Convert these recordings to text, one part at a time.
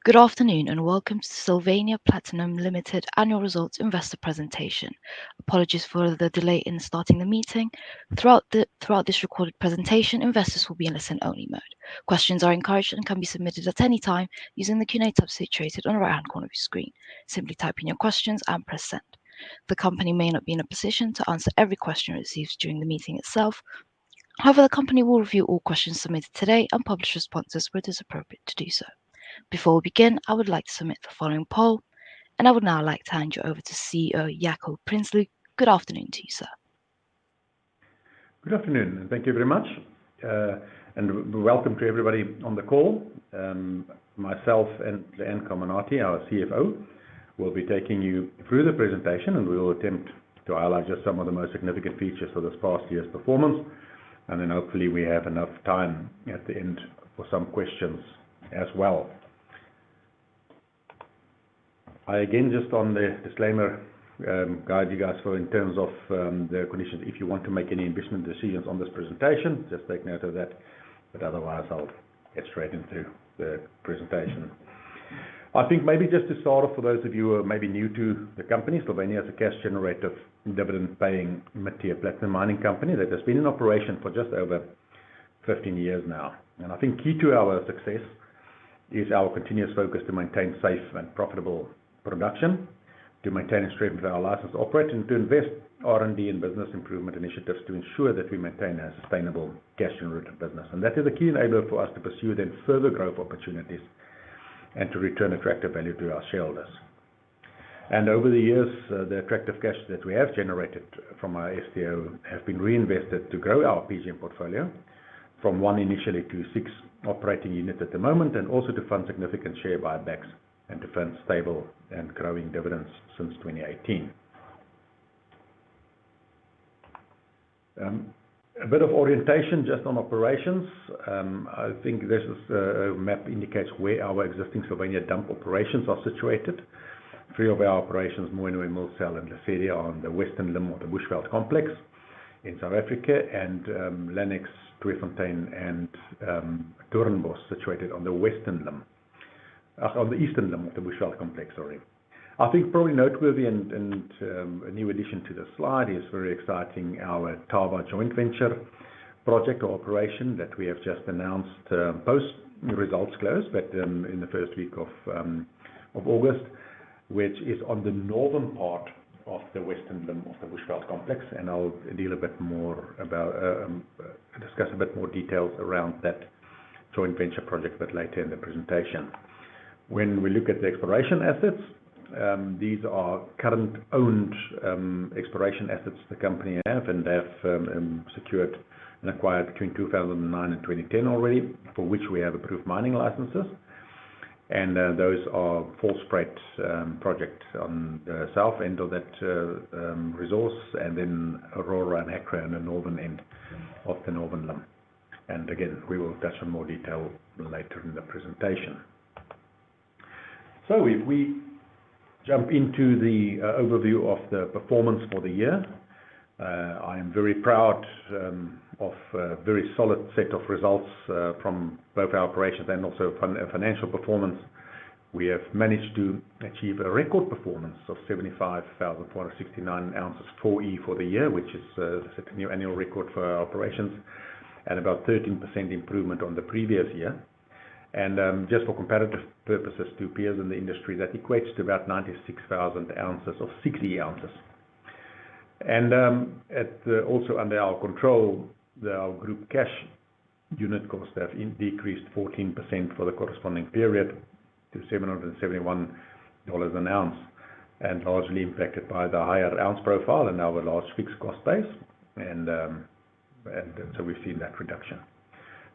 Good afternoon and welcome to the Sylvania Platinum Limited Annual Results Investor Presentation. Apologies for the delay in starting the meeting. Throughout this recorded presentation, investors will be in listen-only mode. Questions are encouraged and can be submitted at any time using the Q&A tab situated on the right-hand corner of your screen. Simply type in your questions and press send. The company may not be in a position to answer every question received during the meeting itself. However, the company will review all questions submitted today and publish responses where it is appropriate to do so. Before we begin, I would like to submit the following poll, and I would now like to hand you over to CEO Jaco Prinsloo. Good afternoon to you, sir. Good afternoon, and thank you very much. And welcome to everybody on the call. Myself and Leanne Carminati, our CFO, will be taking you through the presentation, and we will attempt to highlight just some of the most significant features of this past year's performance. And then hopefully we have enough time at the end for some questions as well. I again, just on the disclaimer, guide you guys for in terms of the conditions. If you want to make any investment decisions on this presentation, just take note of that. But otherwise, I'll get straight into the presentation. I think maybe just to start off, for those of you who are maybe new to the company, Sylvania is a cash generative, dividend-paying mid-tier platinum mining company that has been in operation for just over 15 years now. And I think key to our success is our continuous focus to maintain safe and profitable production, to maintain and strengthen our license to operate, and to invest R&D and business improvement initiatives to ensure that we maintain a sustainable cash generative business. And that is a key enabler for us to pursue then further growth opportunities and to return attractive value to our shareholders. And over the years, the attractive cash that we have generated from our STO have been reinvested to grow our PGM portfolio from 1 initially to 6 operating units at the moment, and also to fund significant share buybacks and to fund stable and growing dividends since 2018. A bit of orientation just on operations. I think this is a map indicates where our existing Sylvania dump operations are situated. 3 of our operations, Mooinooi, Millsell and Lesedi, are on the western limb of the Bushveld complex in South Africa, and Lannex, Tweefontein and Doornbos situated on the western limb, on the eastern limb of the Bushveld complex, sorry. I think probably noteworthy and a new addition to the slide is very exciting, our Tava joint venture project or operation that we have just announced post results close, but in the first week of August, which is on the northern part of the western limb of the Bushveld complex, and I'll deal a bit more about, discuss a bit more details around that joint venture project a bit later in the presentation. When we look at the exploration assets, these are current owned exploration assets the company have, and they have secured and acquired between 2009 and 2010 already, for which we have approved mining licenses. And those are Volspruit project on the south end of that resource, and then Aurora and Hacra on the northern end of the northern limb. And again, we will touch on more detail later in the presentation. So if we jump into the overview of the performance for the year, I am very proud of a very solid set of results from both our operations and also financial performance. We have managed to achieve a record performance of 75,469 ounces 4E for the year, which is a new annual record for our operations, and about 13% improvement on the previous year. And just for comparative purposes to peers in the industry, that equates to about 96,000 ounces of 6E ounces. And also under our control, our group cash unit costs have decreased 14% for the corresponding period to $771 an ounce, and largely impacted by the higher ounce profile and our large fixed cost base. And so we've seen that reduction.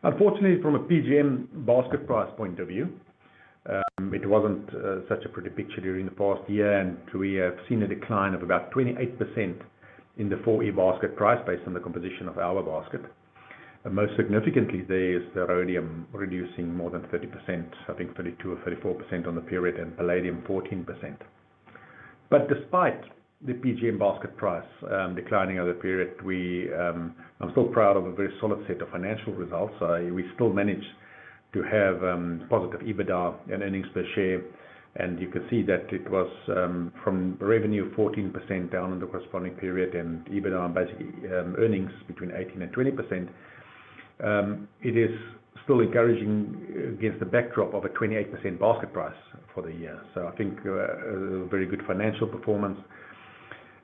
Unfortunately, from a PGM basket price point of view, it wasn't such a pretty picture during the past year, and we have seen a decline of about 28% in the 4E basket price based on the composition of our basket. And most significantly, there is the rhodium reducing more than 30%, I think 32 or 34% on the period, and palladium 14%. But despite the PGM basket price declining over the period, I'm still proud of a very solid set of financial results. We still managed to have positive EBITDA and earnings per share. And you can see that it was from revenue 14% down in the corresponding period, and EBITDA and basically earnings between 18 and 20%. It is still encouraging against the backdrop of a 28% basket price for the year. So I think a very good financial performance.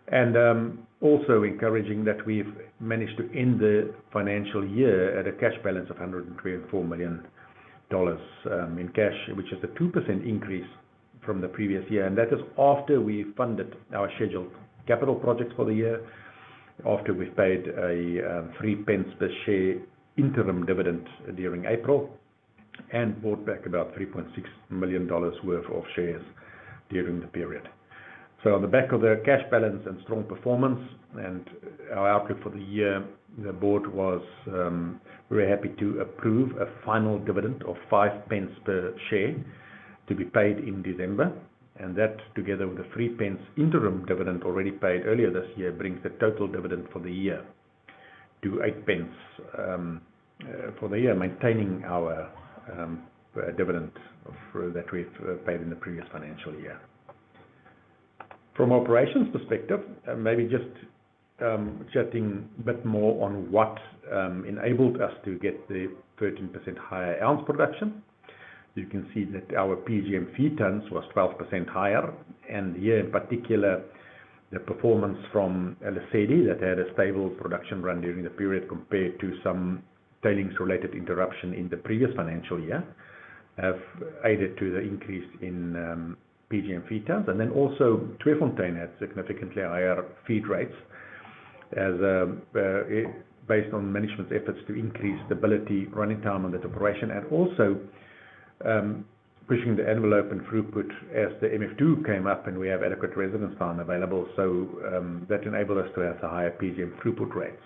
And also encouraging that we've managed to end the financial year at a cash balance of $124 million in cash, which is a 2% increase from the previous year. And that is after we funded our scheduled capital projects for the year, after we've paid a 3 pence per share interim dividend during April, and bought back about $3.6 million worth of shares during the period. So on the back of the cash balance and strong performance and our outlook for the year, the board was very happy to approve a final dividend of 5 pence per share to be paid in December. And that, together with the 3 pence interim dividend already paid earlier this year, brings the total dividend for the year to 8 pence for the year, maintaining our dividend that we've paid in the previous financial year. From operations perspective, maybe just chatting a bit more on what enabled us to get the 13% higher ounce production. You can see that our PGM feed tons was 12% higher, and here in particular, the performance from Lesedi that had a stable production run during the period compared to some tailings-related interruption in the previous financial year have aided to the increase in PGM feed tons. And then also Tweefontein had significantly higher feed rates as based on management's efforts to increase stability, running time on that operation, and also pushing the envelope and throughput as the MF2 came up and we have adequate residence time available. So that enabled us to have the higher PGM throughput rates.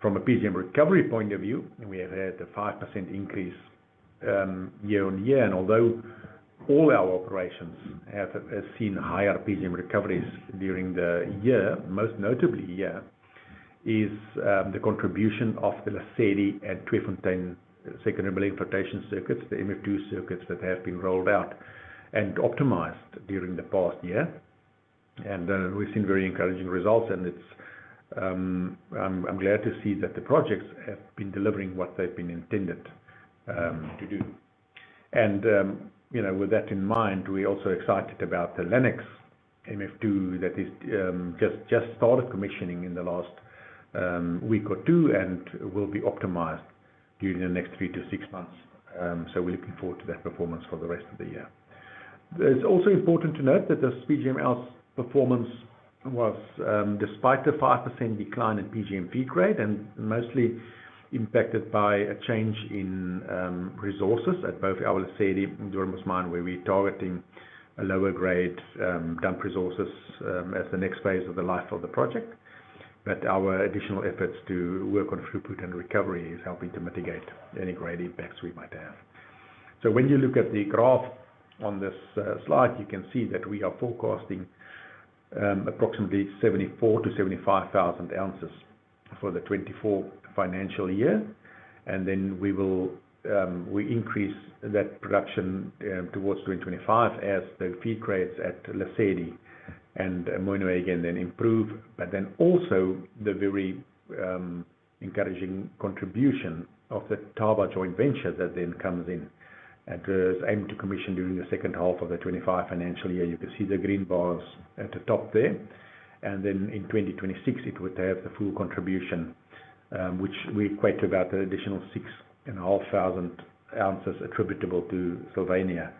From a PGM recovery point of view, we have had a 5% increase year on year, and although all our operations have seen higher PGM recoveries during the year, most notably here is the contribution of the Lesedi and Tweefontein secondary milling flotation circuits, the MF2 circuits that have been rolled out and optimized during the past year. And we've seen very encouraging results, and it's I'm glad to see that the projects have been delivering what they've been intended to do. And with that in mind, we're also excited about the Lennox MF2 that is just started commissioning in the last week or two and will be optimized during the next 3 to 6 months. So we're looking forward to that performance for the rest of the year. It's also important to note that the PGM ounce performance was, despite the 5% decline in PGM feed grade, and mostly impacted by a change in resources at both our Lesedi and Doornbos mine, where we're targeting a lower grade dump resources as the next phase of the life of the project. But our additional efforts to work on throughput and recovery is helping to mitigate any grade impacts we might have. So when you look at the graph on this slide, you can see that we are forecasting approximately 74 to 75,000 ounces for the 24 financial year, and then we increase that production towards 2025 as the feed grades at Lesedi and Mooinooi again then improve, but then also the very encouraging contribution of the Taba joint venture that then comes in and is aimed to commission during the second half of the 25 financial year. You can see the green bars at the top there, and then in 2026 it would have the full contribution, which we equate to about an additional 6,500 ounces attributable to Sylvania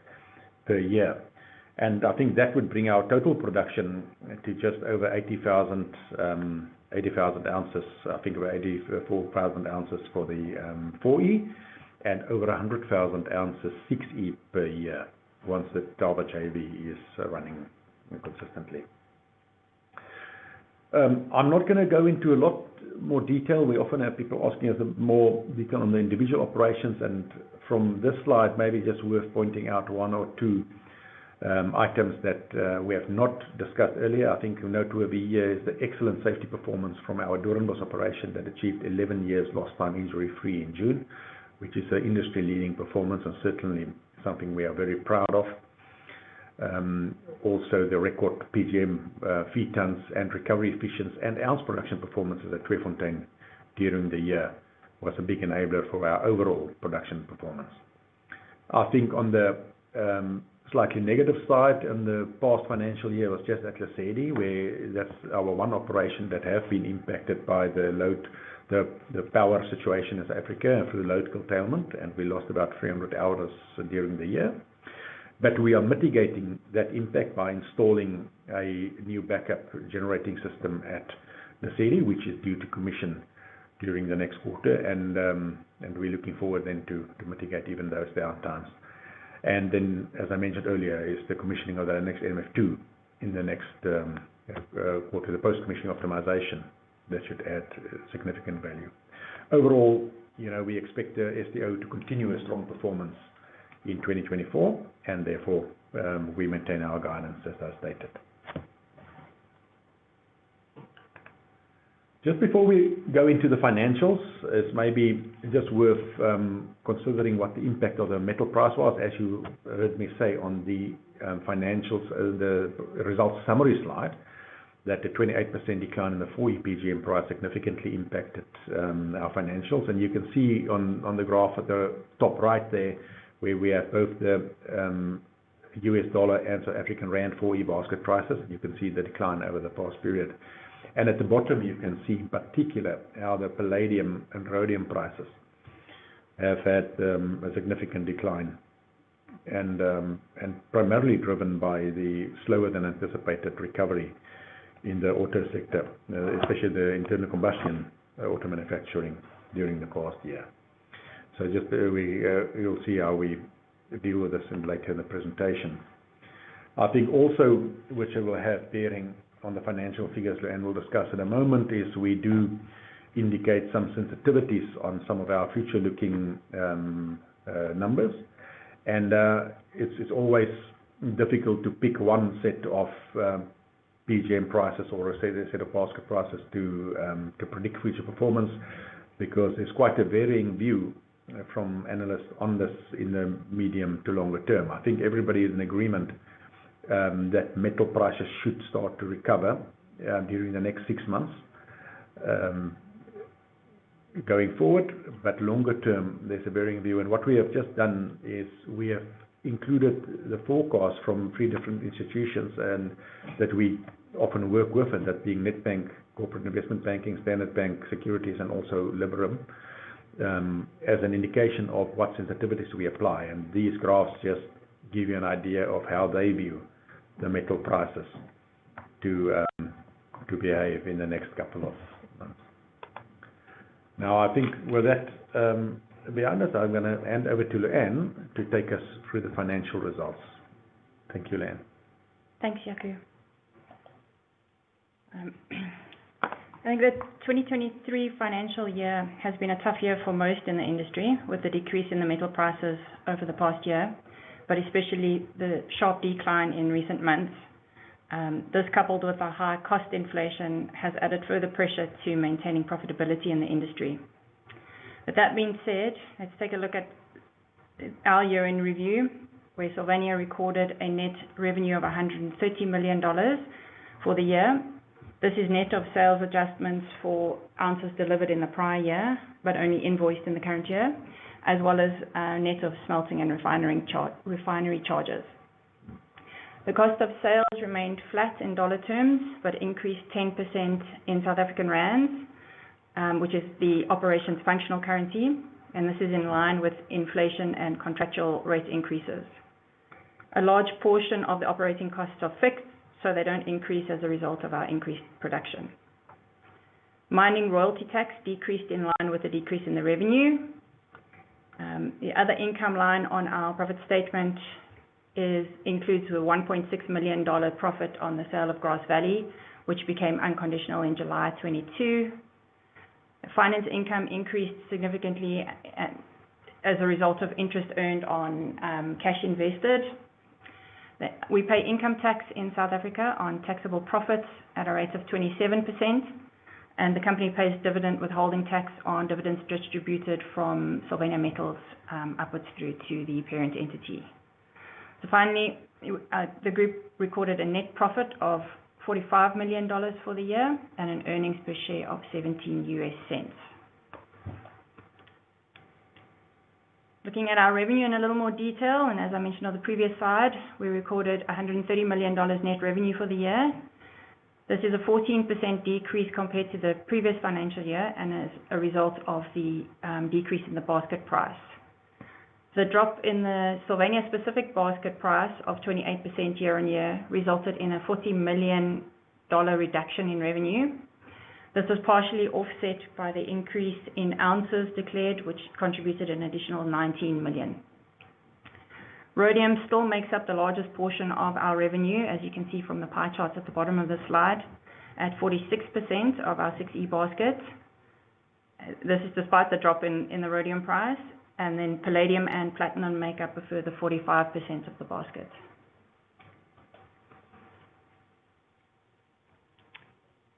per year. And I think that would bring our total production to just over 80,000 ounces, I think about 84,000 ounces for the 4E, and over 100,000 ounces 6E per year once the Taba JV is running consistently. I'm not going to go into a lot more detail. We often have people asking us more detail on the individual operations, and from this slide, maybe just worth pointing out one or two items that we have not discussed earlier. I think noteworthy here is the excellent safety performance from our Doornbos operation that achieved 11 years lost time injury free in June, which is an industry-leading performance and certainly something we are very proud of. Also, the record PGM feed tons and recovery efficiency and ounce production performances at Tweefontein during the year was a big enabler for our overall production performance. I think on the slightly negative side in the past financial year was just at Lesedi, where that's our one operation that has been impacted by the power situation in South Africa through load curtailment, and we lost about 300 hours during the year. But we are mitigating that impact by installing a new backup generating system at Lesedi, which is due to commission during the next quarter, and we're looking forward then to mitigate even those downtimes. And then, as I mentioned earlier, is the commissioning of the next MF2 in the next quarter, the post-commissioning optimization that should add significant value. Overall, we expect the SDO to continue a strong performance in 2024, and therefore we maintain our guidance as I stated. Just before we go into the financials, it's maybe just worth considering what the impact of the metal price was. As you heard me say on the financials, the results summary slide, that the 28% decline in the 4E PGM price significantly impacted our financials. And you can see on the graph at the top right there, where we have both the US dollar and South African rand 4E basket prices. You can see the decline over the past period. And at the bottom, you can see in particular how the palladium and rhodium prices have had a significant decline, and primarily driven by the slower than anticipated recovery in the auto sector, especially the internal combustion auto manufacturing during the past year. So just you'll see how we deal with this later in the presentation. I think also, which will have bearing on the financial figures, and we'll discuss in a moment, is we do indicate some sensitivities on some of our future-looking numbers. And it's always difficult to pick one set of PGM prices or a set of basket prices to predict future performance, because there's quite a varying view from analysts on this in the medium to longer term. I think everybody is in agreement that metal prices should start to recover during the next 6 months going forward, but longer term there's a varying view. And what we have just done is we have included the forecast from 3 different institutions and that we often work with, and that being Nedbank Corporate Investment Banking, Standard Bank Securities, and also Liberum, as an indication of what sensitivities we apply. And these graphs just give you an idea of how they view the metal prices to behave in the next couple of months. Now, I think with that behind us, I'm going to hand over to Leanne to take us through the financial results. Thank you, Leanne. Thanks, Jaco. I think the 2023 financial year has been a tough year for most in the industry, with the decrease in the metal prices over the past year, but especially the sharp decline in recent months. This, coupled with a high cost inflation, has added further pressure to maintaining profitability in the industry. With that being said, let's take a look at our year in review, where Sylvania recorded a net revenue of $130 million for the year. This is net of sales adjustments for ounces delivered in the prior year, but only invoiced in the current year, as well as net of smelting and refinery charges. The cost of sales remained flat in dollar terms, but increased 10% in South African rands, which is the operation's functional currency, and this is in line with inflation and contractual rate increases. A large portion of the operating costs are fixed, so they don't increase as a result of our increased production. Mining royalty tax decreased in line with the decrease in the revenue. The other income line on our profit statement includes a $1.6 million profit on the sale of Grass Valley, which became unconditional in July 22. Finance income increased significantly as a result of interest earned on cash invested. We pay income tax in South Africa on taxable profits at a rate of 27%, and the company pays dividend withholding tax on dividends distributed from Sylvania Metals upwards through to the parent entity. So finally, the group recorded a net profit of $45 million for the year and an earnings per share of 17 US cents. Looking at our revenue in a little more detail, and as I mentioned on the previous slide, we recorded $130 million net revenue for the year. This is a 14% decrease compared to the previous financial year and as a result of the decrease in the basket price. The drop in the Sylvania specific basket price of 28% year on year resulted in a $40 million reduction in revenue. This was partially offset by the increase in ounces declared, which contributed an additional 19 million. Rhodium still makes up the largest portion of our revenue, as you can see from the pie charts at the bottom of the slide, at 46% of our 6E basket. This is despite the drop in the rhodium price, and then palladium and platinum make up a further 45% of the basket.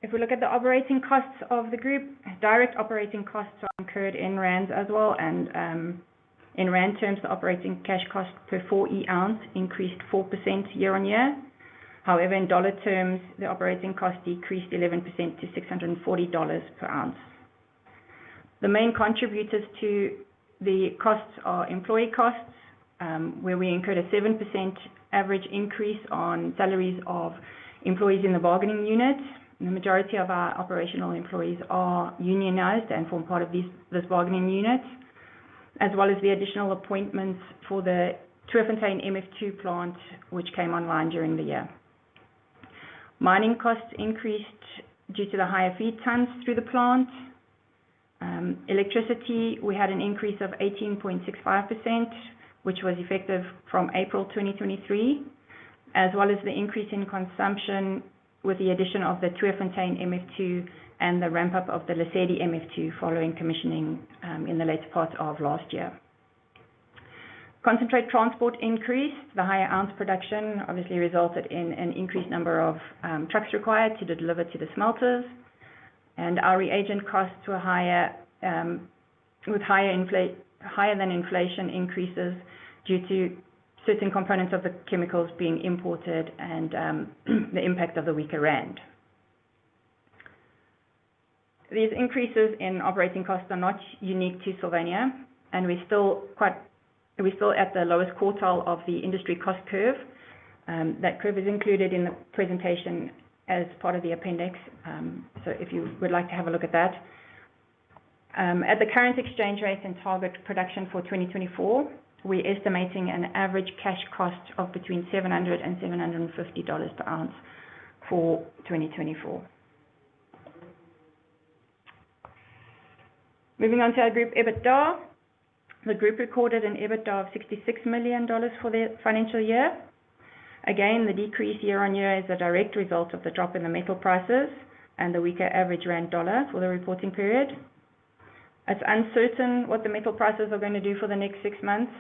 If we look at the operating costs of the group, direct operating costs are incurred in rands as well, and in rand terms, the operating cash cost per 4E ounce increased 4% year on year. However, in dollar terms, the operating cost decreased 11% to $640 per ounce. The main contributors to the costs are employee costs, where we incurred a 7% average increase on salaries of employees in the bargaining unit. The majority of our operational employees are unionized and form part of this bargaining unit, as well as the additional appointments for the Tweefontein MF2 plant, which came online during the year. Mining costs increased due to the higher feed tons through the plant. Electricity, we had an increase of 18.65%, which was effective from April 2023, as well as the increase in consumption with the addition of the Tweefontein MF2 and the ramp-up of the Lesedi MF2 following commissioning in the later part of last year. Concentrate transport increased. The higher ounce production obviously resulted in an increased number of trucks required to deliver to the smelters, and our reagent costs were higher with higher than inflation increases due to certain components of the chemicals being imported and the impact of the weaker rand. These increases in operating costs are not unique to Sylvania, and we're still at the lowest quartile of the industry cost curve. That curve is included in the presentation as part of the appendix, so if you would like to have a look at that. At the current exchange rate and target production for 2024, we're estimating an average cash cost of between $700 and $750 per ounce for 2024. Moving on to our group EBITDA. The group recorded an EBITDA of $66 million for the financial year. Again, the decrease year on year is a direct result of the drop in the metal prices and the weaker average rand dollar for the reporting period. It's uncertain what the metal prices are going to do for the next 6 months,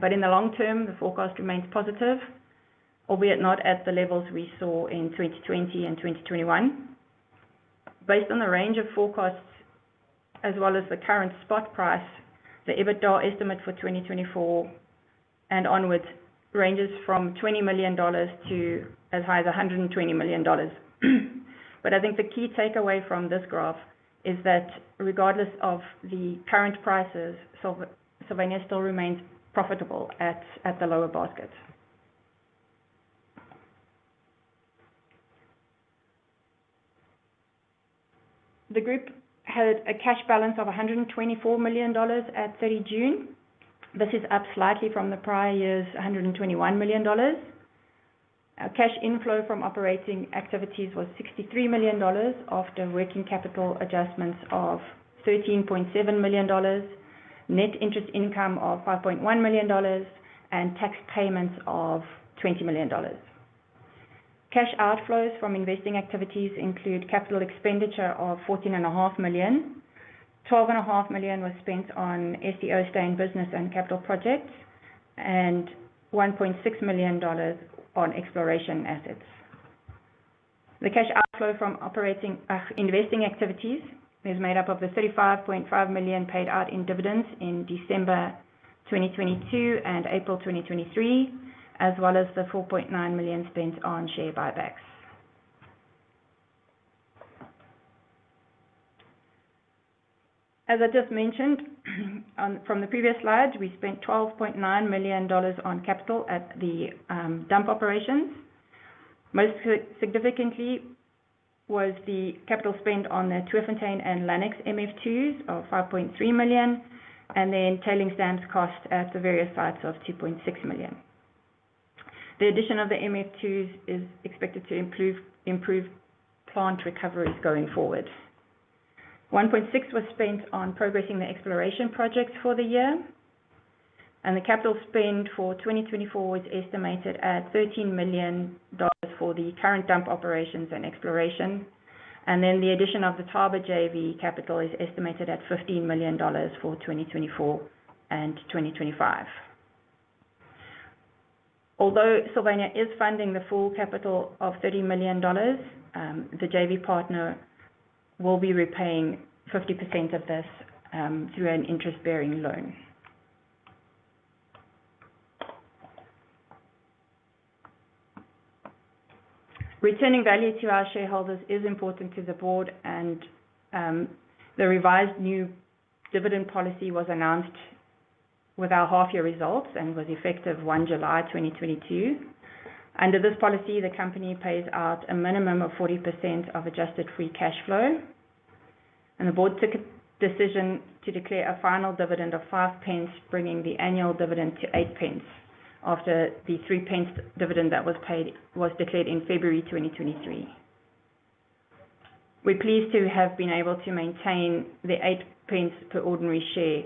but in the long term, the forecast remains positive, albeit not at the levels we saw in 2020 and 2021. Based on the range of forecasts, as well as the current spot price, the EBITDA estimate for 2024 and onwards ranges from $20 million to as high as $120 million. But I think the key takeaway from this graph is that regardless of the current prices, Sylvania still remains profitable at the lower basket. The group had a cash balance of $124 million at 30 June. This is up slightly from the prior year's $121 million. Our cash inflow from operating activities was $63 million after working capital adjustments of $13.7 million, net interest income of $5.1 million, and tax payments of $20 million. Cash outflows from investing activities include capital expenditure of $14.5 million. $12.5 million was spent on SEO stay in business and capital projects, and $1.6 million on exploration assets. The cash flow from investing activities is made up of the 35.5 million paid out in dividends in December 2022 and April 2023, as well as the 4.9 million spent on share buybacks. As I just mentioned from the previous slide, we spent $12.9 million on capital at the dump operations. Most significantly was the capital spent on the Tweefontein and Lannex MF2s of 5.3 million, and then tailings dams cost at the various sites of 2.6 million. The addition of the MF2s is expected to improve plant recoveries going forward. 1.6 was spent on progressing the exploration projects for the year, and the capital spend for 2024 is estimated at $13 million for the current dump operations and exploration, and then the addition of the Thaba JV capital is estimated at $15 million for 2024 and 2025. Although Sylvania is funding the full capital of $30 million, the JV partner will be repaying 50% of this through an interest-bearing loan. Returning value to our shareholders is important to the board, and the revised new dividend policy was announced with our half-year results and was effective 1 July 2022. Under this policy, the company pays out a minimum of 40% of adjusted free cash flow, and the board took a decision to declare a final dividend of 5 pence, bringing the annual dividend to 8 pence after the 3 pence dividend that was declared in February 2023. We're pleased to have been able to maintain the 8 pence per ordinary share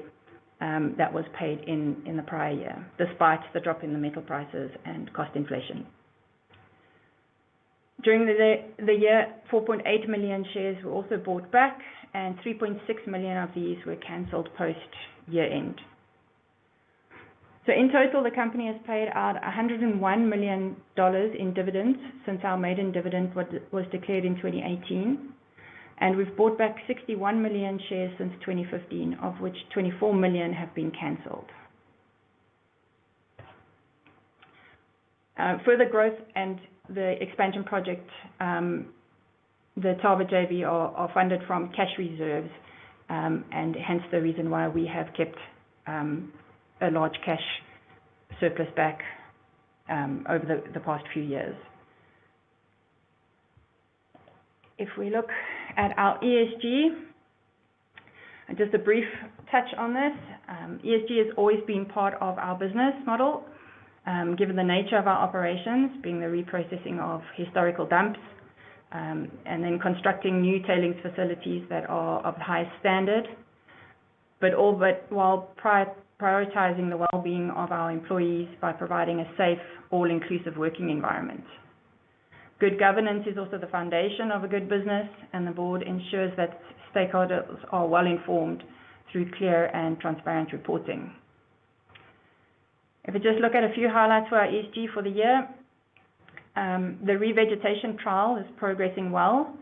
that was paid in the prior year, despite the drop in the metal prices and cost inflation. During the year, 4.8 million shares were also bought back, and 3.6 million of these were cancelled post-year end. So in total, the company has paid out $101 million in dividends since our maiden dividend was declared in 2018, and we've bought back 61 million shares since 2015, of which 24 million have been cancelled. Further growth and the expansion project, the Thaba JV are funded from cash reserves, and hence the reason why we have kept a large cash surplus back over the past few years. If we look at our ESG, just a brief touch on this. ESG has always been part of our business model, given the nature of our operations, being the reprocessing of historical dumps, and then constructing new tailings facilities that are of the highest standard, but while prioritizing the well-being of our employees by providing a safe, all-inclusive working environment. Good governance is also the foundation of a good business, and the board ensures that stakeholders are well informed through clear and transparent reporting. If we just look at a few highlights for our ESG for the year, the revegetation trial is progressing well,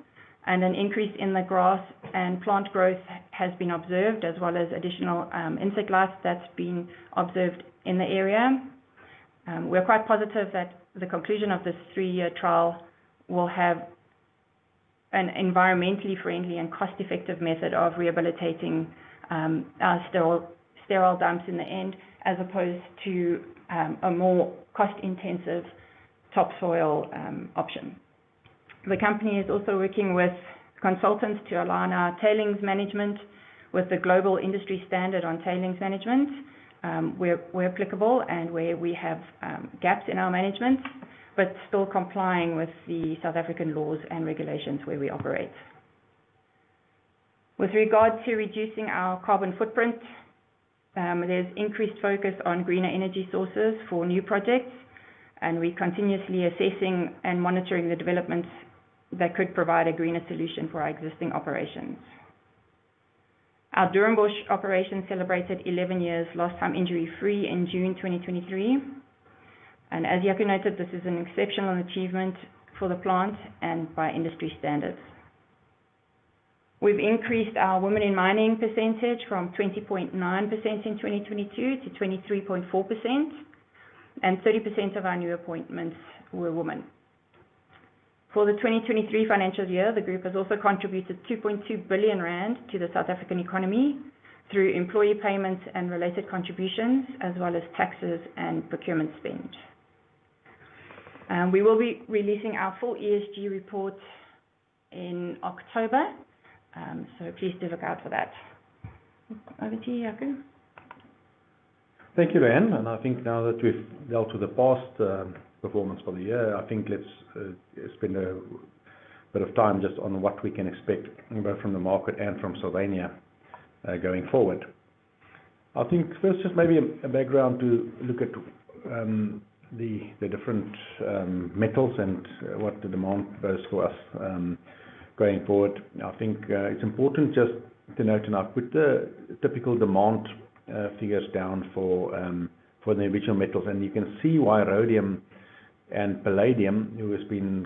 and an increase in the grass and plant growth has been observed, as well as additional insect life that's been observed in the area. We're quite positive that the conclusion of this 3-year trial will have an environmentally friendly and cost-effective method of rehabilitating our sterile dumps in the end, as opposed to a more cost-intensive topsoil option. The company is also working with consultants to align our tailings management with the global industry standard on tailings management, where applicable and where we have gaps in our management, but still complying with the South African laws and regulations where we operate. With regard to reducing our carbon footprint, there's increased focus on greener energy sources for new projects, and we're continuously assessing and monitoring the developments that could provide a greener solution for our existing operations. Our Doornbosch operation celebrated 11 years lost time injury-free in June 2023. And as Jaco noted, this is an exceptional achievement for the plant and by industry standards. We've increased our women in mining percentage from 20.9% in 2022 to 23.4%, and 30% of our new appointments were women. For the 2023 financial year, the group has also contributed 2.2 billion rand to the South African economy through employee payments and related contributions, as well as taxes and procurement spend. We will be releasing our full ESG report in October, so please do look out for that. Over to you, Jaco. Thank you, Leanne. And I think now that we've dealt with the past performance for the year, I think let's spend a bit of time just on what we can expect both from the market and from Sylvania going forward. I think first just maybe a background to look at the different metals and what the demand goes for us going forward. I think it's important just to note, and I've put the typical demand figures down for the individual metals, and you can see why rhodium and palladium, who is being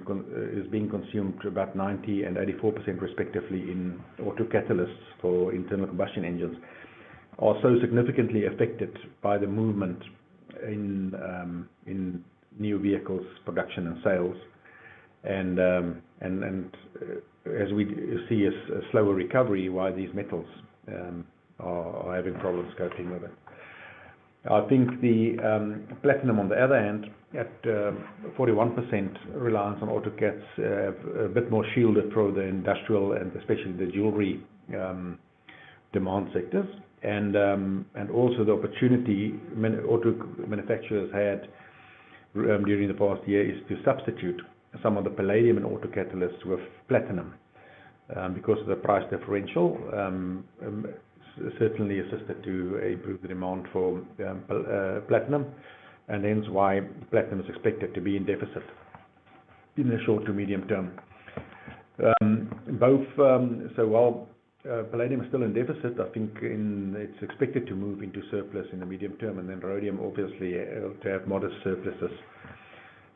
consumed to about 90 and 84% respectively in auto catalysts for internal combustion engines, are so significantly affected by the movement in new vehicles production and sales, and as we see a slower recovery, why these metals are having problems coping with it. I think the platinum, on the other hand, at 41% reliance on auto cats, a bit more shielded for the industrial and especially the jewelry demand sectors, and also the opportunity auto manufacturers had during the past year is to substitute some of the palladium and auto catalysts with platinum because of the price differential. Certainly assisted to improve the demand for platinum, and hence why platinum is expected to be in deficit in the short to medium term. So while palladium is still in deficit, I think it's expected to move into surplus in the medium term, and then rhodium obviously to have modest surpluses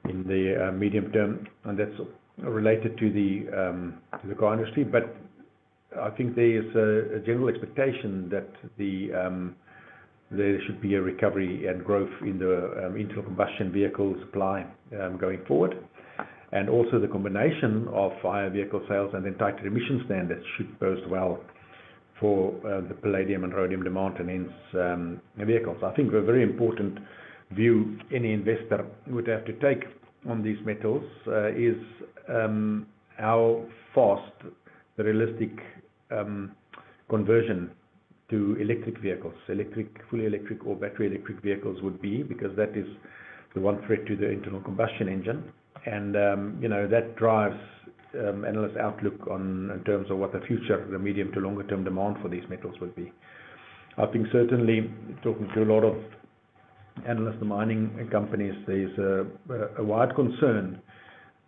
in the medium term, and that's related to the car industry. But I think there is a general expectation that there should be a recovery and growth in the internal combustion vehicle supply going forward. And also the combination of higher vehicle sales and then tighter emission standards should bode well for the palladium and rhodium demand and hence vehicles. I think a very important view any investor would have to take on these metals is how fast the realistic conversion to electric vehicles, fully electric or battery electric vehicles would be, because that is the one threat to the internal combustion engine, and that drives analysts' outlook in terms of what the future, the medium to longer term demand for these metals would be. I think certainly talking to a lot of analysts and mining companies, there is a wide concern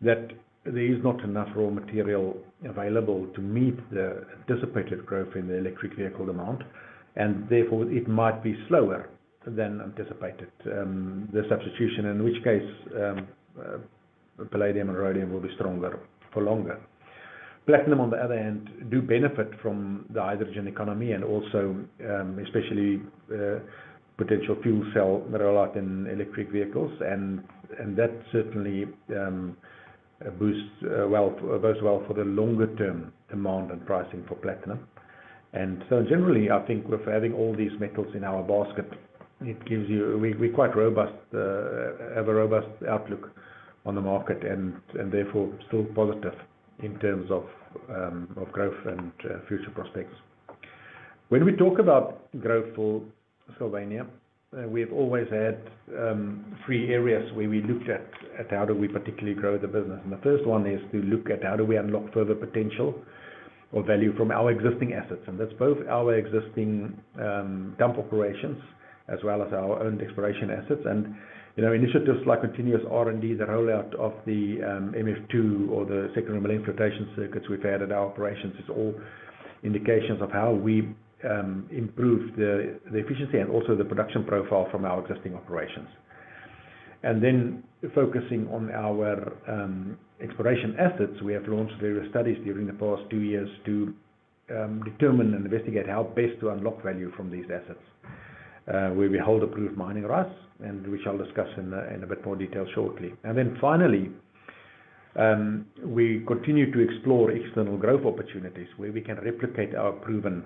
that there is not enough raw material available to meet the anticipated growth in the electric vehicle demand, and therefore it might be slower than anticipated, the substitution, in which case palladium and rhodium will be stronger for longer. Platinum, on the other hand, do benefit from the hydrogen economy and also especially potential fuel cell rollout in electric vehicles, and that certainly bodes well for the longer term demand and pricing for platinum. And so generally, I think with having all these metals in our basket, it gives you we're quite robust, have a robust outlook on the market, and therefore still positive in terms of growth and future prospects. When we talk about growth for Sylvania, we've always had three areas where we looked at how do we particularly grow the business. And the first one is to look at how do we unlock further potential or value from our existing assets. And that's both our existing dump operations as well as our own exploration assets. And initiatives like continuous R&D, the rollout of the MF2 or the secondary milling flotation circuits we've had at our operations is all indications of how we improve the efficiency and also the production profile from our existing operations. And then focusing on our exploration assets, we have launched various studies during the past 2 years to determine and investigate how best to unlock value from these assets, where we hold approved mining rights, and which I'll discuss in a bit more detail shortly. And then finally, we continue to explore external growth opportunities where we can replicate our proven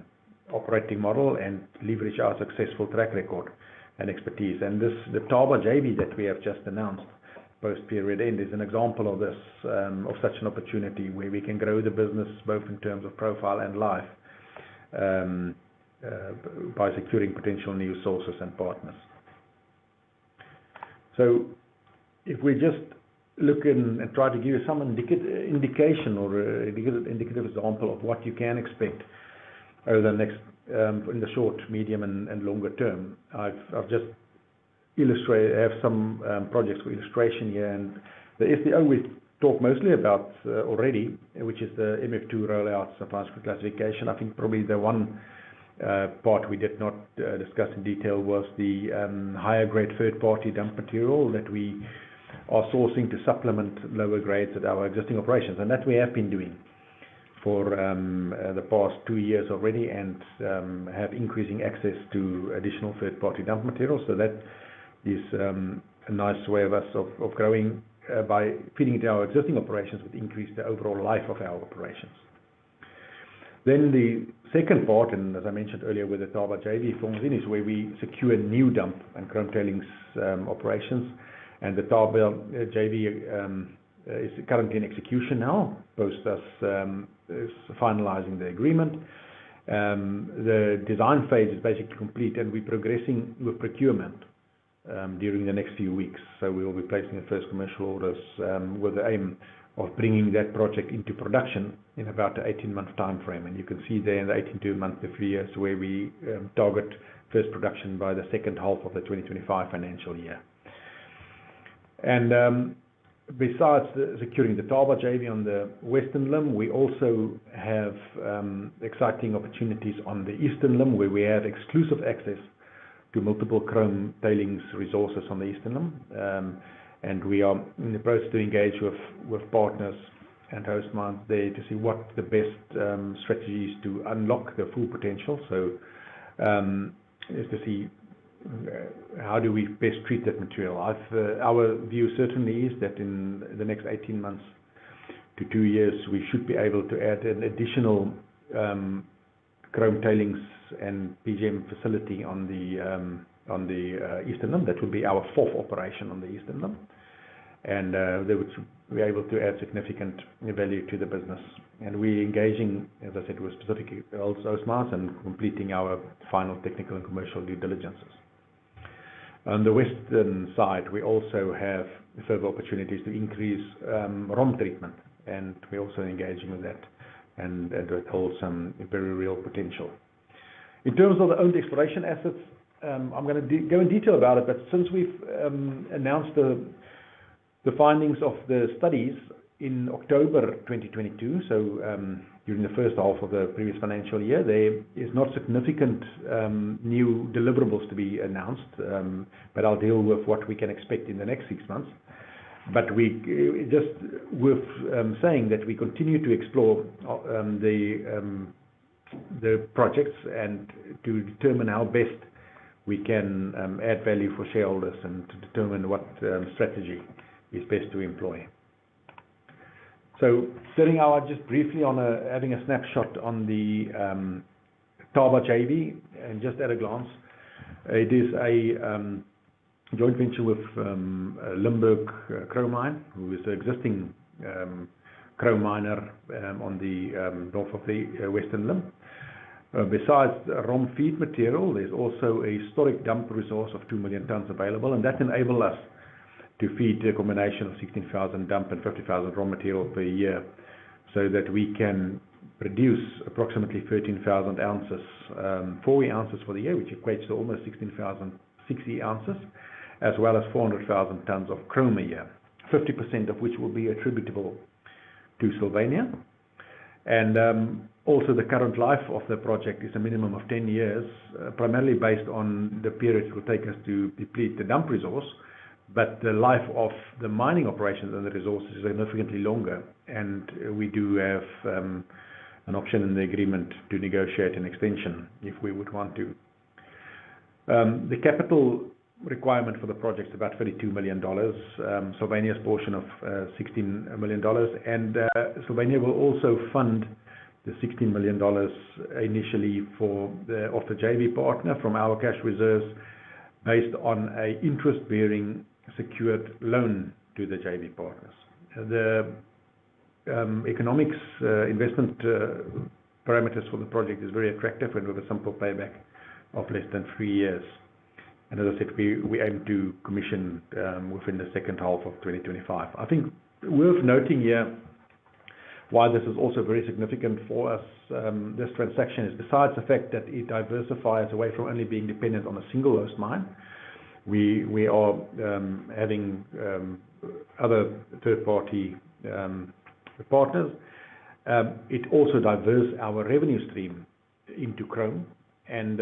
operating model and leverage our successful track record and expertise. And the Thaba JV that we have just announced post-period end is an example of this, of such an opportunity where we can grow the business both in terms of profile and life by securing potential new sources and partners. So if we just look in and try to give you some indication or indicative example of what you can expect over the next, in the short, medium, and longer term, I've just have some projects for illustration here, and the SDO we talked mostly about already, which is the MF2 rollout supplies for classification. I think probably the one part we did not discuss in detail was the higher grade third-party dump material that we are sourcing to supplement lower grades at our existing operations, and that we have been doing for the past 2 years already, and have increasing access to additional third-party dump materials. So that is a nice way of us of growing by feeding into our existing operations, would increase the overall life of our operations. Then the second part, and as I mentioned earlier, where the Thaba JV forms in, is where we secure new dump and chrome tailings operations, and the Thaba JV is currently in execution now, post us is finalizing the agreement. The design phase is basically complete, and we're progressing with procurement during the next few weeks. So we will be placing the first commercial orders with the aim of bringing that project into production in about an 18-month time frame. And you can see there in the 18 months to 3 years where we target first production by the second half of the 2025 financial year. And besides securing the Thaba JV on the Western Limb, we also have exciting opportunities on the Eastern Limb, where we have exclusive access to multiple chrome tailings resources on the Eastern Limb. And we are in the process to engage with partners and host mines there to see what the best strategies to unlock the full potential. So is to see how do we best treat that material. Our view certainly is that in the next 18 months to 2 years, we should be able to add an additional chrome tailings and PGM facility on the Eastern Limb. That would be our 4th operation on the Eastern Limb, and they would be able to add significant value to the business. And we're engaging, as I said, with specific host mines and completing our final technical and commercial due diligences. On the western side, we also have further opportunities to increase ROM treatment, and we're also engaging with that, and it holds some very real potential. In terms of the owned exploration assets, I'm going to go in detail about it, but since we've announced the findings of the studies in October 2022, so during the first half of the previous financial year, there is not significant new deliverables to be announced, but I'll deal with what we can expect in the next 6 months. But we just worth saying that we continue to explore the projects and to determine how best we can add value for shareholders and to determine what strategy is best to employ. So turning out just briefly on having a snapshot on the Thaba JV, and just at a glance, it is a joint venture with Limburg Chrome Mine, who is an existing chrome miner on the north of the Western Limb. Besides ROM feed material, there's also a historic dump resource of 2 million tons available, and that enables us to feed a combination of 16,000 dump and 50,000 raw material per year, so that we can produce approximately 13,000 ounces, 4E ounces for the year, which equates to almost 16,000 6E ounces, as well as 400,000 tons of chrome a year, 50% of which will be attributable to Sylvania. And also the current life of the project is a minimum of 10 years, primarily based on the period it will take us to deplete the dump resource, but the life of the mining operations and the resources is significantly longer, and we do have an option in the agreement to negotiate an extension if we would want to. The capital requirement for the project is about $32 million, Sylvania's portion of $16 million, and Sylvania will also fund the $16 million initially of the JV partner from our cash reserves, based on a interest-bearing secured loan to the JV partners. The economics investment parameters for the project is very attractive, and with a simple payback of less than 3 years. And as I said, we aim to commission within the second half of 2025. I think worth noting here why this is also very significant for us, this transaction, is besides the fact that it diversifies away from only being dependent on a single host mine, we are having other third-party partners. It also diverses our revenue stream into chrome, and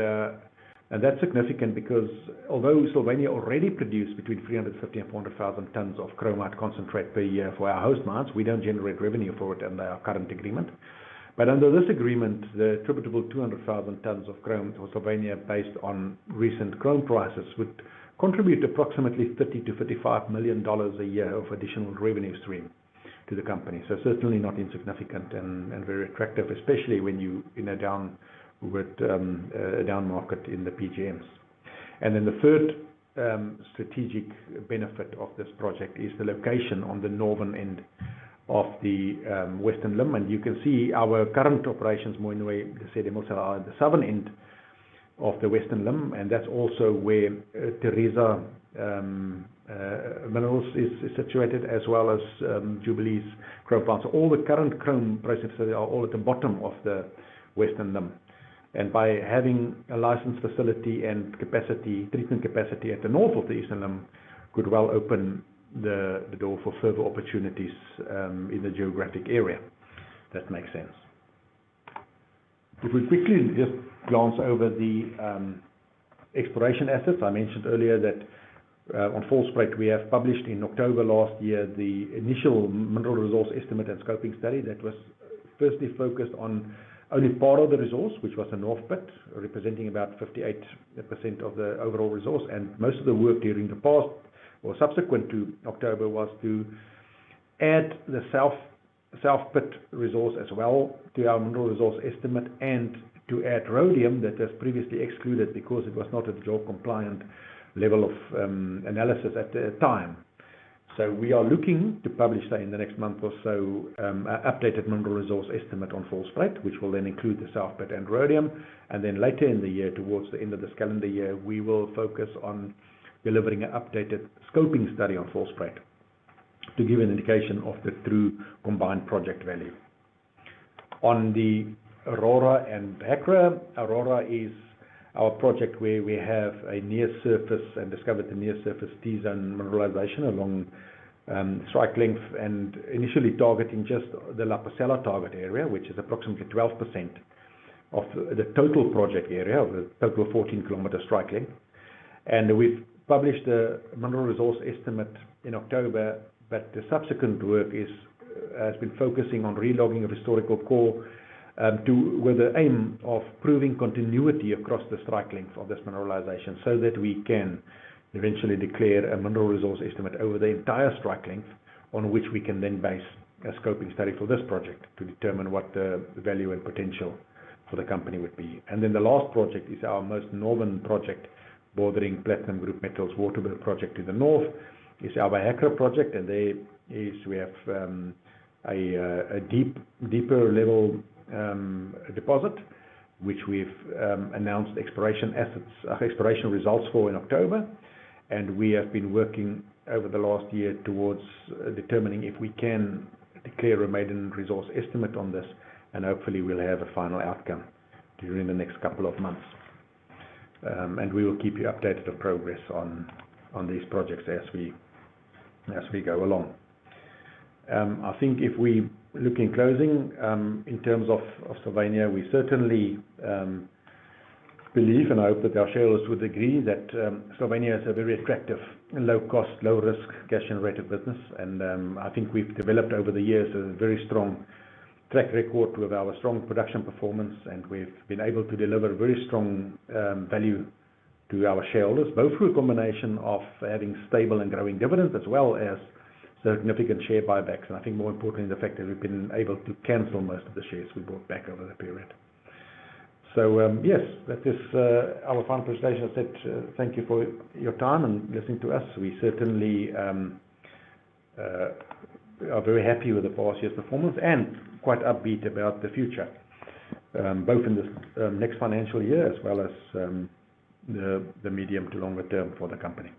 that's significant because although Sylvania already produced between 350 and 400,000 tons of chromite concentrate per year for our host mines, we don't generate revenue for it under our current agreement. But under this agreement, the attributable 200,000 tons of chrome for Sylvania, based on recent chrome prices, would contribute approximately $30 to $35 million a year of additional revenue stream to the company. So certainly not insignificant and very attractive, especially when you in a down market in the PGMs. And then the third strategic benefit of this project is the location on the northern end of the Western Limb, and you can see our current operations more in the way the CDMOs are at the southern end of the Western Limb, and that's also where Teresa Minerals is situated, as well as Jubilee's chrome plant. So all the current chrome processes are all at the bottom of the Western Limb. And by having a licensed facility and treatment capacity at the north of the Eastern Limb, could well open the door for further opportunities in the geographic area. That makes sense. If we quickly just glance over the exploration assets, I mentioned earlier that on Volspruit we have published in October last year the initial mineral resource estimate and scoping study that was firstly focused on only part of the resource, which was the north pit, representing about 58% of the overall resource, and most of the work during the past or subsequent to October was to add the south pit resource as well to our mineral resource estimate, and to add rhodium that was previously excluded because it was not at the JORC compliant level of analysis at the time. So we are looking to publish, say, in the next month or so, an updated mineral resource estimate on Volspruit, which will then include the south pit and rhodium. And then later in the year, towards the end of this calendar year, we will focus on delivering an updated scoping study on Volspruit to give an indication of the true combined project value. On the Aurora and Hacra, Aurora is our project where we have a near-surface and discovered the near-surface T-zone mineralization along strike length, and initially targeting just the La Pucella target area, which is approximately 12% of the total project area, of the total 14-kilometer strike length. And we've published a mineral resource estimate in October, but the subsequent work has been focusing on relogging of historical core with the aim of proving continuity across the strike length of this mineralization, so that we can eventually declare a mineral resource estimate over the entire strike length, on which we can then base a scoping study for this project to determine what the value and potential for the company would be. And then the last project is our most northern project, bordering platinum group metals Waterberg project to the north, is our Hacra project, and there is we have a deeper level deposit, which we've announced exploration results for in October, and we have been working over the last year towards determining if we can declare a maiden resource estimate on this, and hopefully we'll have a final outcome during the next couple of months. And we will keep you updated of progress on these projects as we go along. I think if we look in closing, in terms of Sylvania, we certainly believe, and I hope that our shareholders would agree, that Sylvania is a very attractive, low-cost, low-risk, cash-generated business. And I think we've developed over the years a very strong track record with our strong production performance, and we've been able to deliver very strong value to our shareholders, both through a combination of having stable and growing dividends, as well as significant share buybacks. And I think more importantly, the fact that we've been able to cancel most of the shares we bought back over the period. So yes, that is our final presentation. I said thank you for your time and listening to us. We certainly are very happy with the past year's performance and quite upbeat about the future, both in this next financial year as well as the medium to longer term for the company.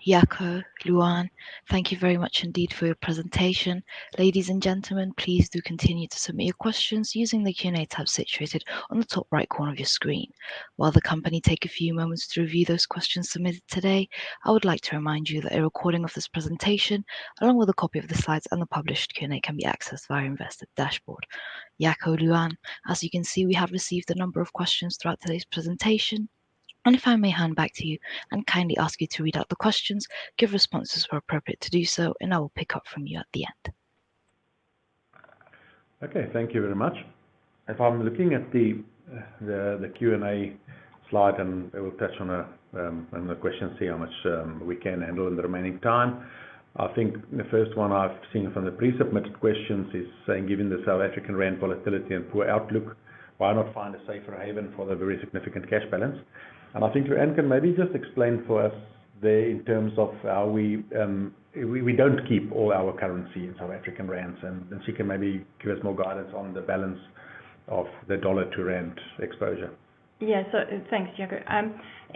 Jaco, Luan, thank you very much indeed for your presentation. Ladies and gentlemen, please do continue to submit your questions using the Q&A tab situated on the top right corner of your screen. While the company take a few moments to review those questions submitted today, I would like to remind you that a recording of this presentation, along with a copy of the slides and the published Q&A, can be accessed via Investor Dashboard. Jaco, Luan, as you can see, we have received a number of questions throughout today's presentation. And if I may hand back to you and kindly ask you to read out the questions, give responses where appropriate to do so, and I will pick up from you at the end. Okay, thank you very much. If I'm looking at the Q&A slide, and I will touch on the questions, see how much we can handle in the remaining time. I think the first one I've seen from the pre-submitted questions is saying, given the South African rand volatility and poor outlook, why not find a safer haven for the very significant cash balance? And I think Luan can maybe just explain for us there in terms of how we don't keep all our currency in South African rands, and she can maybe give us more guidance on the balance of the dollar to rand exposure. Yeah, so thanks, Jaco.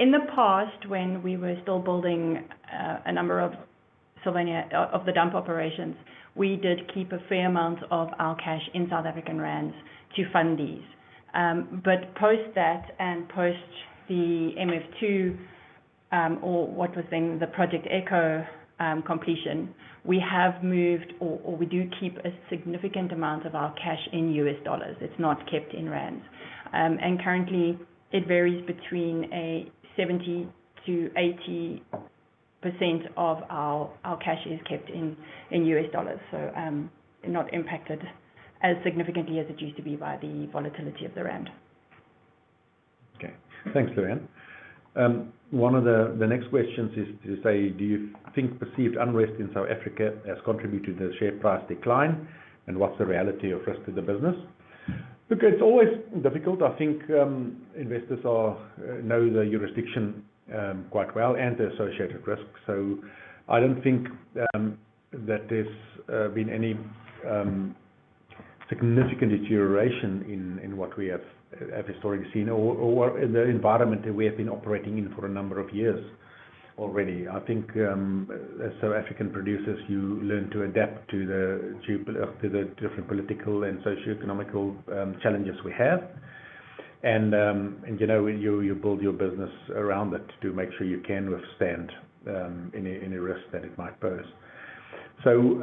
In the past, when we were still building a number of Sylvania, of the dump operations, we did keep a fair amount of our cash in South African rands to fund these. But post that and post the MF2, or what was then the Project Echo completion, we have moved, or we do keep a significant amount of our cash in US dollars. It's not kept in rands. And currently, it varies between a 70 to 80% of our cash is kept in US dollars. So not impacted as significantly as it used to be by the volatility of the rand. Okay, thanks, Luan. One of the next questions is to say, do you think perceived unrest in South Africa has contributed to the share price decline, and what's the reality of risk to the business? Look, it's always difficult. I think investors know the jurisdiction quite well and the associated risks. So I don't think that there's been any significant deterioration in what we have historically seen, or in the environment that we have been operating in for a number of years already. I think as South African producers, you learn to adapt to the different political and socio-economical challenges we have, and you know, you build your business around it to make sure you can withstand any risk that it might pose. So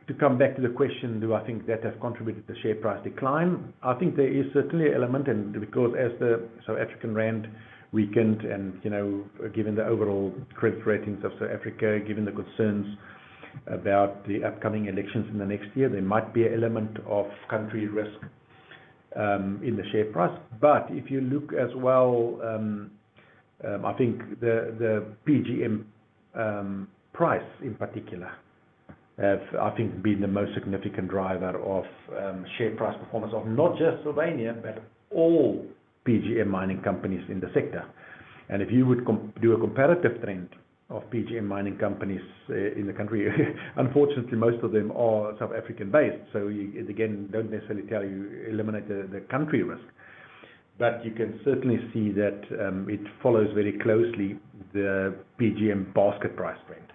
to come back to the question, do I think that has contributed to the share price decline? I think there is certainly an element, and because as the South African rand weakened, and you know, given the overall credit ratings of South Africa, given the concerns about the upcoming elections in the next year, there might be an element of country risk in the share price. But if you look as well, I think the PGM price in particular have, I think, been the most significant driver of share price performance of not just Sylvania, but all PGM mining companies in the sector. And if you would do a comparative trend of PGM mining companies in the country, unfortunately, most of them are South African based. So you, again, don't necessarily tell you eliminate the country risk. But you can certainly see that it follows very closely the PGM basket price trend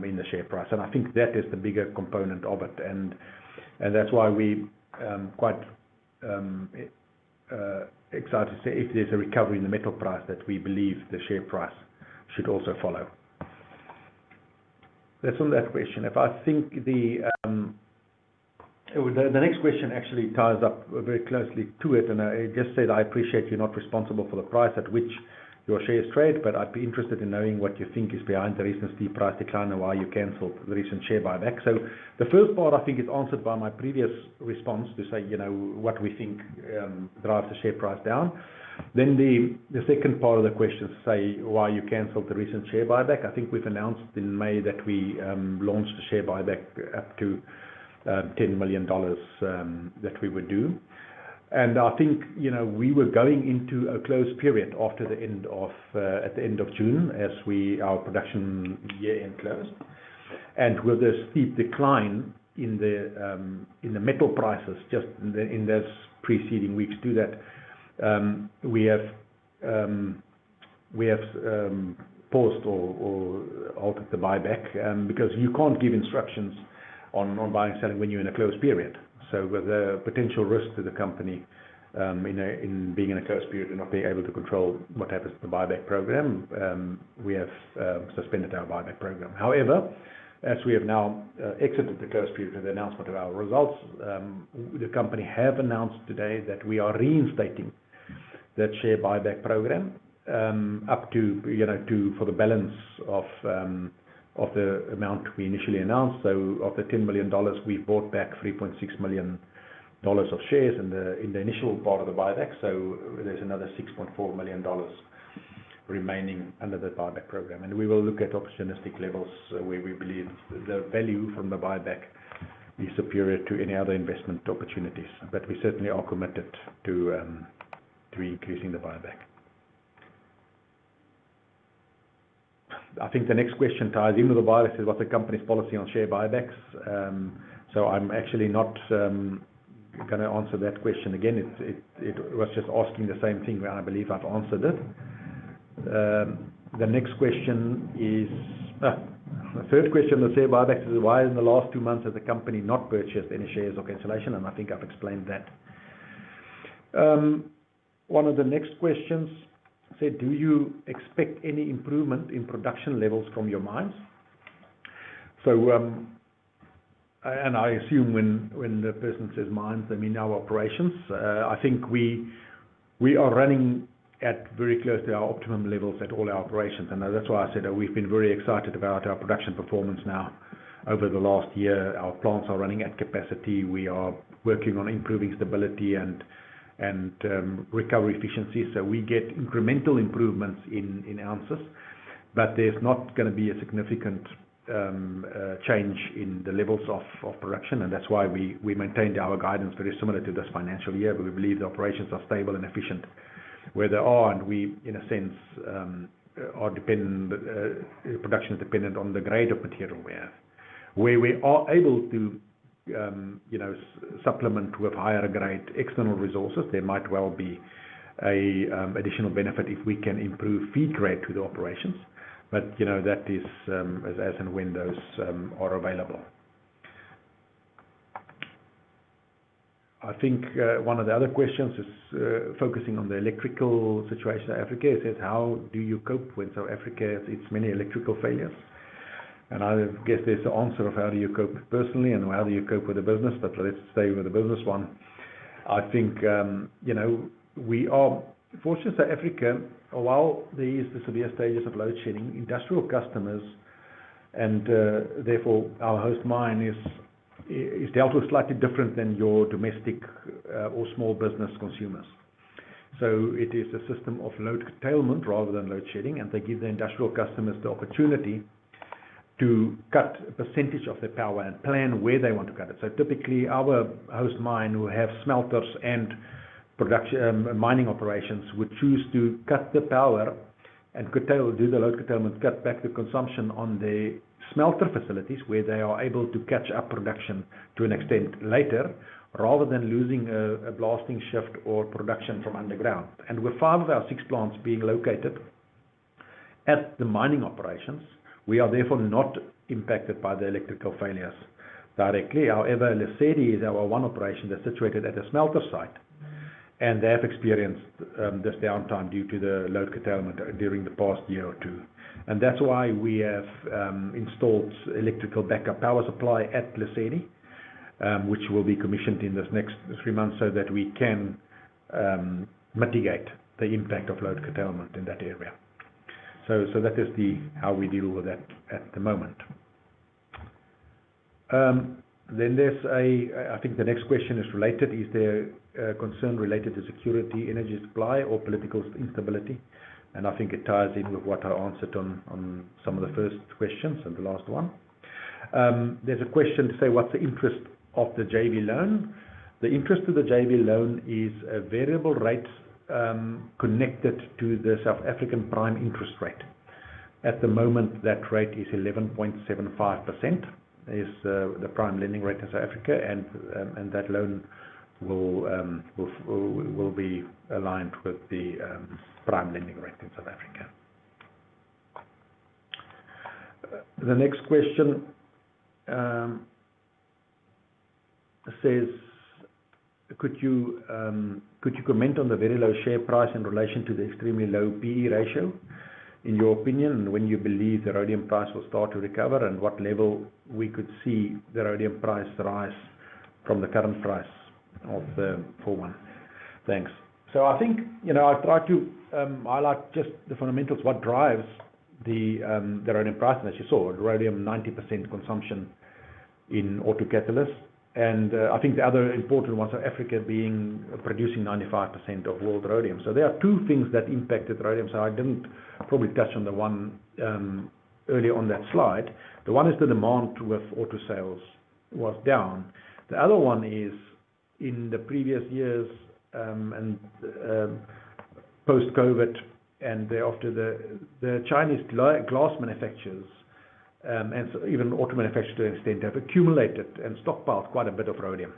in the share price, and I think that is the bigger component of it, and that's why we quite excited to say if there's a recovery in the metal price, that we believe the share price should also follow. That's on that question. If I think the The next question actually ties up very closely to it, and I just said I appreciate you're not responsible for the price at which your shares trade, but I'd be interested in knowing what you think is behind the recent steep price decline and why you cancelled the recent share buyback. So the first part, I think, is answered by my previous response to say, what we think drives the share price down. Then the second part of the question to say why you cancelled the recent share buyback. I think we've announced in May that we launched a share buyback up to $10 million that we would do. And I think, we were going into a closed period after the end of, at the end of June, as our production year end closed. And with the steep decline in the metal prices, just in those preceding weeks to that, we have paused or altered the buyback because you can't give instructions on buying and selling when you're in a closed period. So with the potential risk to the company in being in a closed period and not being able to control what happens to the buyback program, we have suspended our buyback program. However, as we have now exited the closed period with the announcement of our results, the company have announced today that we are reinstating that share buyback program up to, for the balance of the amount we initially announced. So of the $10 million, we bought back $3.6 million of shares in the initial part of the buyback. So there's another $6.4 million remaining under the buyback program. And we will look at opportunistic levels where we believe the value from the buyback is superior to any other investment opportunities. But we certainly are committed to increasing the buyback. I think the next question ties in with the buyer. Says, what's the company's policy on share buybacks? So I'm actually not going to answer that question again. It was just asking the same thing where I believe I've answered it. The next question is, the third question, the share buybacks, is why in the last 2 months has the company not purchased any shares or cancellation? And I think I've explained that. One of the next questions said, do you expect any improvement in production levels from your mines? So, and I assume when the person says mines, they mean our operations. I think we are running at very close to our optimum levels at all our operations. And that's why I said we've been very excited about our production performance now over the last year. Our plants are running at capacity. We are working on improving stability and recovery efficiency. So we get incremental improvements in ounces, but there's not going to be a significant change in the levels of production. And that's why we maintained our guidance very similar to this financial year, but we believe the operations are stable and efficient where they are. And we, in a sense, are dependent, production is dependent on the grade of material we have. Where we are able to supplement with higher grade external resources, there might well be a additional benefit if we can improve feed grade to the operations. But that is as and when those are available. I think one of the other questions is focusing on the electrical situation in Africa. It says, how do you cope when South Africa has its many electrical failures? And I guess there's the answer of how do you cope personally and how do you cope with the business, but let's stay with the business one. I think, we are fortunate South Africa, while there is the severe stages of load shedding, industrial customers, and therefore our host mine is dealt with slightly different than your domestic or small business consumers. So it is a system of load curtailment rather than load shedding, and they give the industrial customers the opportunity to cut a percentage of their power and plan where they want to cut it. So typically our host mine who have smelters and production mining operations would choose to cut the power and do the load curtailment, cut back the consumption on the smelter facilities where they are able to catch up production to an extent later, rather than losing a blasting shift or production from underground. And with 5 of our 6 plants being located at the mining operations, we are therefore not impacted by the electrical failures directly. However, Lesedi is our one operation that's situated at a smelter site, and they have experienced this downtime due to the load curtailment during the past year or 2. And that's why we have installed electrical backup power supply at Lesedi which will be commissioned in this next 3 months so that we can mitigate the impact of load curtailment in that area. So that is how we deal with that at the moment. Then there's I think the next question is related. Is there a concern related to security, energy supply, or political instability? And I think it ties in with what I answered on some of the first questions and the last one. There's a question to say, what's the interest of the JV loan? The interest of the JV loan is a variable rate connected to the South African prime interest rate. At the moment, that rate is 11.75%, is the prime lending rate in South Africa, and that loan will be aligned with the prime lending rate in South Africa. The next question says, could you comment on the very low share price in relation to the extremely low PE ratio? In your opinion, and when you believe the rhodium price will start to recover, and what level we could see the rhodium price rise from the current price of the 4-1. Thanks. So I think, I try to highlight just the fundamentals, what drives the rhodium price. And as you saw, rhodium 90% consumption in auto catalysts. And I think the other important ones are Africa producing 95% of world rhodium. So there are two things that impacted rhodium. So I didn't probably touch on the one earlier on that slide. The one is the demand with auto sales was down. The other one is in the previous years and post-COVID and thereafter, the Chinese glass manufacturers and so even auto manufacturers to an extent have accumulated and stockpiled quite a bit of rhodium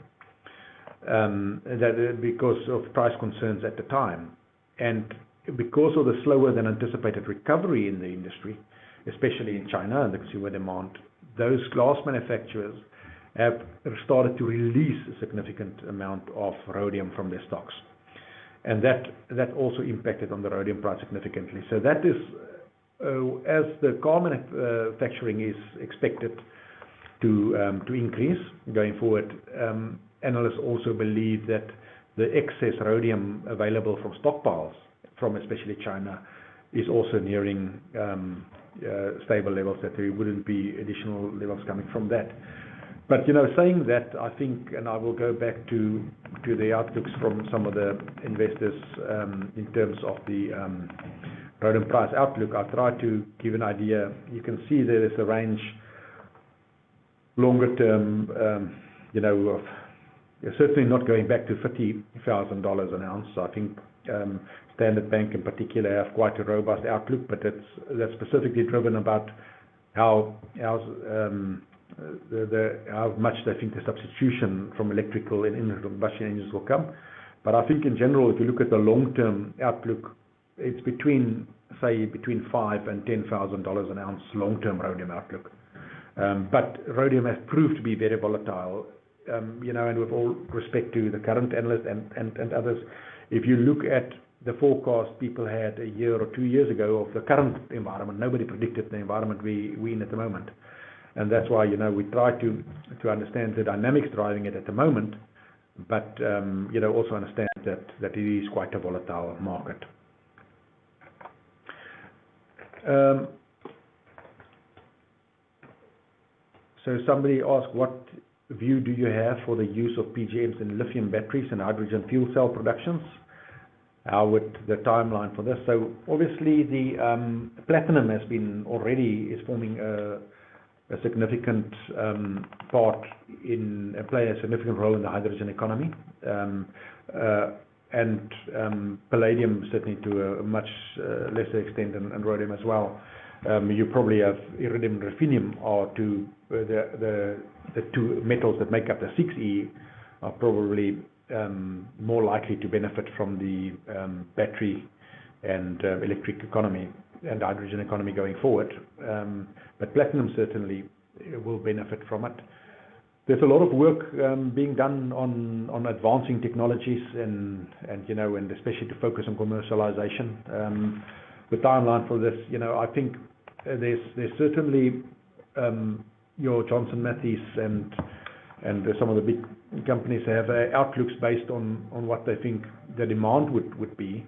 because of price concerns at the time. And because of the slower than anticipated recovery in the industry, especially in China and the consumer demand, those glass manufacturers have started to release a significant amount of rhodium from their stocks. And that also impacted on the rhodium price significantly. So that is, as the car manufacturing is expected to increase going forward, analysts also believe that the excess rhodium available from stockpiles, from especially China, is also nearing stable levels, that there wouldn't be additional levels coming from that. But saying that, I think, and I will go back to the outlooks from some of the investors in terms of the rhodium price outlook. I try to give an idea. You can see there is a range longer term, of certainly not going back to $50,000 an ounce. I think Standard Bank in particular have quite a robust outlook, but that's specifically driven about how much they think the substitution from electrical and internal combustion engines will come. But I think in general, if you look at the long-term outlook, it's between $5,000 and $10,000 an ounce long-term rhodium outlook. But rhodium has proved to be very volatile, and with all respect to the current analysts and others, if you look at the forecast people had a year or 2 years ago of the current environment, nobody predicted the environment we in at the moment. And that's why, we try to understand the dynamics driving it at the moment, but, also understand that it is quite a volatile market. So somebody asked, what view do you have for the use of PGMs in lithium batteries and hydrogen fuel cell productions? How would the timeline for this? So obviously the platinum is forming a significant play a significant role in the hydrogen economy, and palladium certainly to a much lesser extent, and rhodium as well. You probably have iridium and ruthenium are the two metals that make up the 6E are probably more likely to benefit from the battery and electric economy and hydrogen economy going forward. But platinum certainly will benefit from it. There's a lot of work being done on advancing technologies and especially to focus on commercialization. The timeline for this, I think there's certainly your Johnson Matthey's And some of the big companies have outlooks based on what they think the demand would be.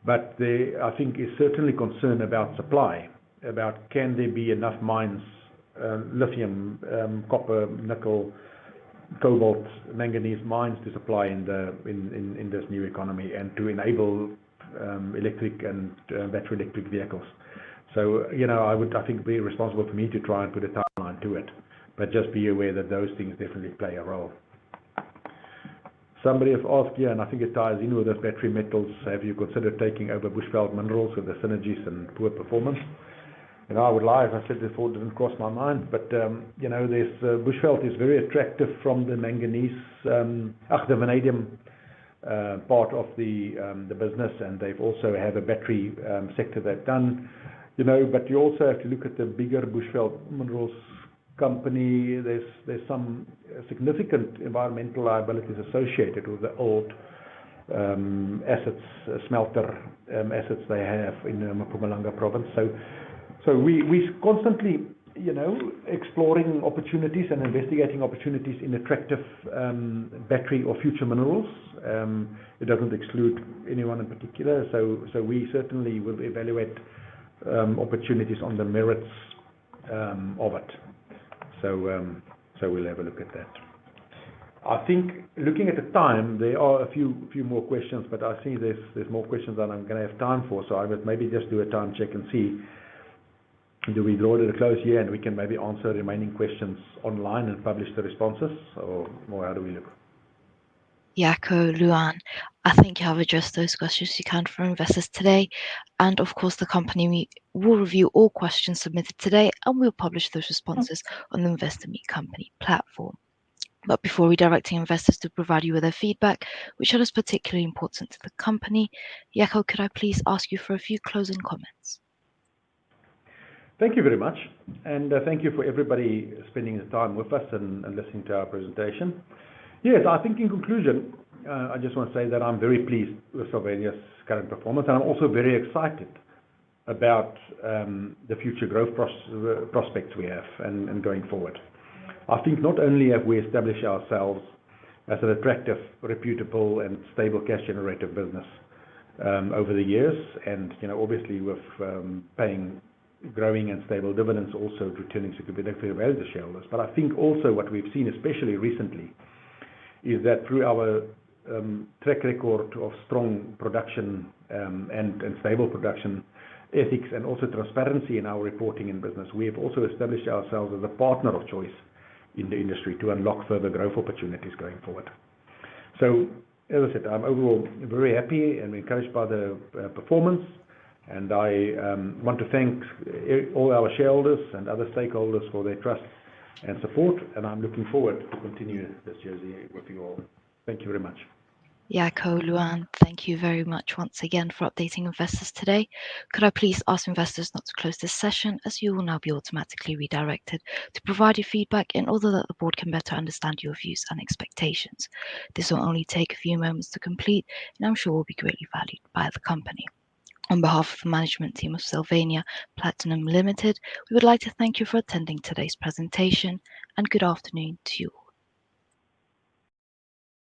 But there, I think, is certainly concern about supply, about can there be enough mines, lithium, copper, nickel, cobalt, manganese mines to supply in this new economy and to enable electric and battery electric vehicles. So, I think it'd be responsible for me to try and put a timeline to it. But just be aware that those things definitely play a role. Somebody has asked, and I think it ties in with those battery metals, have you considered taking over Bushveld Minerals with the synergies and poor performance? I would lie if I said before it didn't cross my mind, but there's Bushveld is very attractive from the manganese, the vanadium part of the business, and they've also have a battery sector they've done, but you also have to look at the bigger Bushveld Minerals company. There's some significant environmental liabilities associated with the old assets, smelter assets they have in Mpumalanga province. So we constantly, exploring opportunities and investigating opportunities in attractive battery or future minerals. It doesn't exclude anyone in particular. So we certainly will evaluate opportunities on the merits of it. So we'll have a look at that. I think looking at the time, there are a few more questions, but I see there's more questions than I'm going to have time for. So I would maybe just do a time check and see, do we draw to the close here and we can maybe answer remaining questions online and publish the responses, or how do we look? Jaco, Luan, I think you have addressed those questions you can for investors today. And of course, the company will review all questions submitted today and we'll publish those responses on the Investor Meet Company platform. But before redirecting investors to provide you with their feedback, which is particularly important to the company, Jaco, could I please ask you for a few closing comments? Thank you very much. And thank you for everybody spending the time with us and listening to our presentation. Yes, I think in conclusion, I just want to say that I'm very pleased with Sylvania's current performance, and I'm also very excited about the future growth prospects we have and going forward. I think not only have we established ourselves as an attractive, reputable, and stable cash generative business over the years, and obviously with paying growing and stable dividends, also returning significant value to shareholders. But I think also what we've seen, especially recently, is that through our track record of strong production and stable production ethics and also transparency in our reporting in business, we have also established ourselves as a partner of choice in the industry to unlock further growth opportunities going forward. So, as I said, I'm overall very happy and encouraged by the performance, and I want to thank all our shareholders and other stakeholders for their trust and support, and I'm looking forward to continue this journey with you all. Thank you very much. Jaco, Luan, thank you very much once again for updating investors today. Could I please ask investors not to close this session, as you will now be automatically redirected to provide your feedback in order that the board can better understand your views and expectations. This will only take a few moments to complete, and I'm sure will be greatly valued by the company. On behalf of the management team of Sylvania Platinum Limited, we would like to thank you for attending today's presentation, and good afternoon to you all.